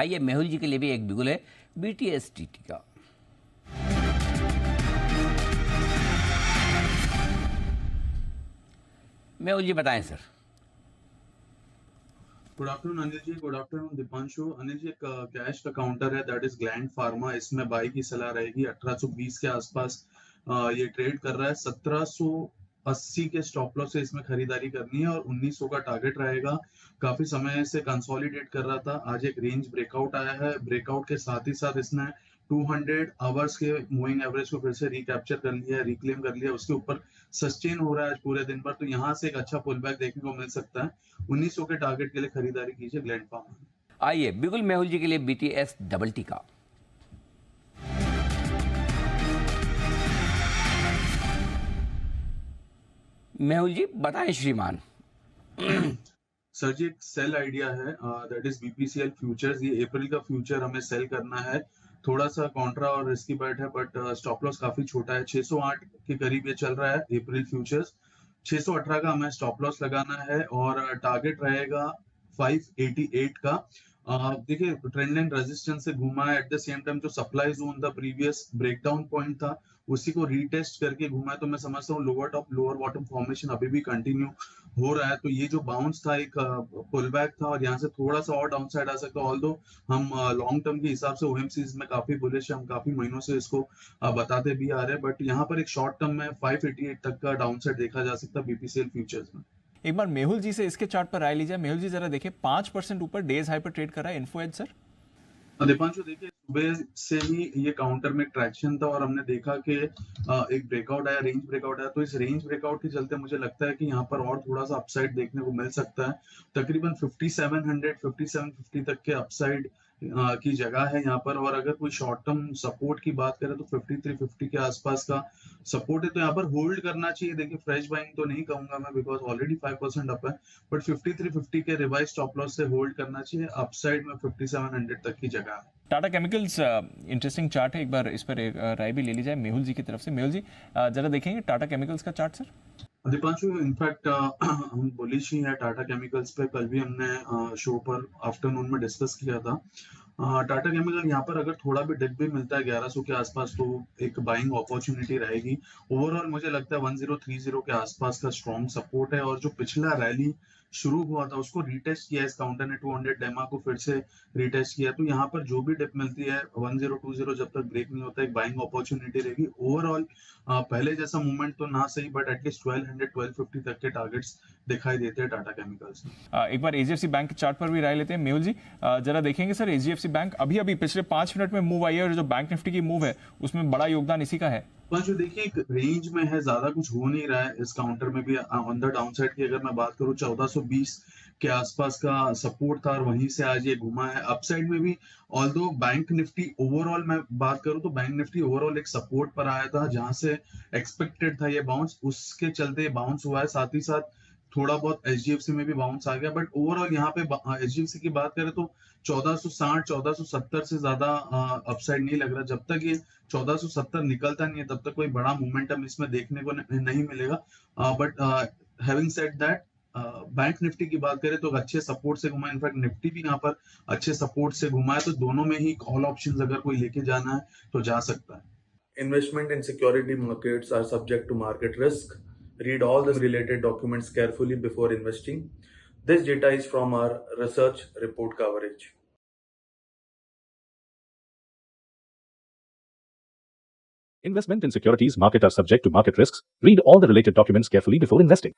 आइए मेहुल जी के लिए भी एक बिगुल है BTSTT का। मेहुल जी बताएं sir. Good afternoon Anil ji, good afternoon Deepanshu. Anil ji, एक कैश का काउंटर है दैट इज ग्लैंड फार्मा, इसमें बाई की सलाह रहेगी 1820 के आसपास। ये ट्रेड कर रहा है 1780 के स्टॉप लॉस से इसमें खरीदारी करनी है और 1900 का टारगेट रहेगा। काफी समय से कंसोलिडेट कर रहा था, आज एक रेंज ब्रेकआउट आया है। ब्रेकआउट के साथ ही साथ इसने 200 आवर्स के मूविंग एवरेज को फिर से रिकैप्चर कर लिया है, रिक्लेम कर लिया, उसके ऊपर सस्टेन हो रहा है आज पूरे दिन भर। तो यहाँ से एक अच्छा पुल बैक देखने को मिल सकता है। 1900 के टारगेट के लिए खरीदारी कीजिए ग्लैंड फार्मा में। आइए बिगुल मेहुल जी के लिए BTSTT का। मेहुल जी बताएं श्रीमान। सर जी, एक सेल आइडिया है दैट इज BPCL फ्यूचर्स। ये अप्रैल का फ्यूचर हमें सेल करना है। थोड़ा सा कॉन्ट्रा और रिस्की बैट है बट स्टॉप लॉस काफी छोटा है, 608 के करीब ये चल रहा है अप्रैल फ्यूचर्स। 618 का हमें स्टॉप लॉस लगाना है और टारगेट रहेगा 588 का। देखिए, ट्रेंड लाइन रेजिस्टेंस से घूमा है, एट द सेम टाइम जो सप्लाई जोन था, प्रीवियस ब्रेकडाउन पॉइंट था, उसी को रीटेस्ट करके घूमा है। तो मैं समझता हूँ lower top lower bottom formation अभी भी कंटिन्यू हो रहा है। तो ये जो बाउंस था एक पुल बैक था और यहाँ से थोड़ा सा और डाउन साइड आ सकता है। ऑल्दो हम लॉन्ग टर्म के हिसाब से OMCs में काफी बुलिश है, हम काफी महीनों से इसको बताते भी आ रहे हैं, बट यहाँ पर एक शॉर्ट टर्म में 588 तक का डाउन साइड देखा जा सकता है BPCL फ्यूचर्स में। एक बार मेहुल जी से इसके चार्ट पर राय लीजिए। मेहुल जी जरा देखिए 5% ऊपर डेज हाई पर ट्रेड कर रहा है इन्फो एज सर। दीपांशु, देखिए सुबह से ही ये काउंटर में ट्रैक्शन था और हमने देखा कि एक ब्रेकआउट आया, रेंज ब्रेकआउट आया। तो इस रेंज ब्रेकआउट के चलते मुझे लगता है कि यहाँ पर और थोड़ा सा अपसाइड देखने को मिल सकता है। तकरीबन 5700 5750 तक के अपसाइड की जगह है यहाँ पर। और अगर कोई शॉर्ट टर्म सपोर्ट की बात करें तो 5350 के आसपास का सपोर्ट है, तो यहाँ पर होल्ड करना चाहिए। देखिए, फ्रेश बाइंग तो नहीं कहूंगा मैं बिकॉज ऑलरेडी 5% अप है, बट 5350 के रिवाइज स्टॉप लॉस से होल्ड करना चाहिए। अपसाइड में 5700 तक की जगह है। टाटा केमिकल्स इंटरेस्टिंग चार्ट है, एक बार इस पर राय भी ले ली जाए मेहुल जी की तरफ से। मेहुल जी जरा देखेंगे टाटा केमिकल्स का चार्ट सर। दीपांशु, इनफैक्ट हम बुलिश ही है टाटा केमिकल्स पे। कल भी हमने शो पर आफ्टरनून में डिस्कस किया था। टाटा केमिकल यहाँ पर अगर थोड़ा भी डिप भी मिलता है 1100 के आसपास तो एक बाइंग अपॉर्चुनिटी रहेगी। ओवरऑल मुझे लगता है 1030 के आसपास का स्ट्रॉन्ग सपोर्ट है और जो पिछला रैली शुरू हुआ था उसको रीटेस्ट किया इस काउंटर ने, 200 डेमा को फिर से रीटेस्ट किया। तो यहाँ पर जो भी डिप मिलती है 1020 जब तक ब्रेक नहीं होता एक बाइंग अपॉर्चुनिटी रहेगी। ओवरऑल पहले जैसा मूवमेंट तो ना सही बट एटलीस्ट 1200 1250 तक के टारगेट्स दिखाई देते हैं टाटा केमिकल्स में। एक बार एचडीएफसी बैंक के चार्ट पर भी राय लेते हैं मेहुल जी। जरा देखेंगे सर एचडीएफसी बैंक अभी अभी पिछले 5 मिनट में मूव आई है और जो बैंक निफ्टी की मूव है उसमें बड़ा योगदान इसी का है। पर जो देखिए एक रेंज में है, ज्यादा कुछ हो नहीं रहा है इस काउंटर में भी। ऑन द डाउन साइड की अगर मैं बात करूं 1420 के आसपास का सपोर्ट था और वहीं से आज ये घुमा है अपसाइड में भी। ऑल्दो बैंक निफ्टी ओवरऑल मैं बात करूं तो बैंक निफ्टी ओवरऑल एक सपोर्ट पर आया था जहां से एक्सपेक्टेड था ये बाउंस, उसके चलते बाउंस हुआ है। साथ ही साथ थोड़ा बहुत HDFC में भी बाउंस आ गया, बट ओवरऑल यहाँ पे HDFC की बात करें तो 1460 1470 से ज्यादा अपसाइड नहीं लग रहा। जब तक ये 1470 निकलता नहीं है तब तक कोई बड़ा मोमेंटम इसमें देखने को नहीं मिलेगा। But having said that, bank Nifty की बात करें तो अच्छे सपोर्ट से घुमा, इनफैक्ट निफ्टी भी यहाँ पर अच्छे सपोर्ट से घुमा है। तो दोनों में ही कॉल ऑप्शंस अगर कोई लेके जाना है तो जा सकता है। Investment in security markets are subject to market risk. Read all the related documents carefully before investing. This data is from our research report coverage. Investment in securities market are subject to market risks. Read all the related documents carefully before investing.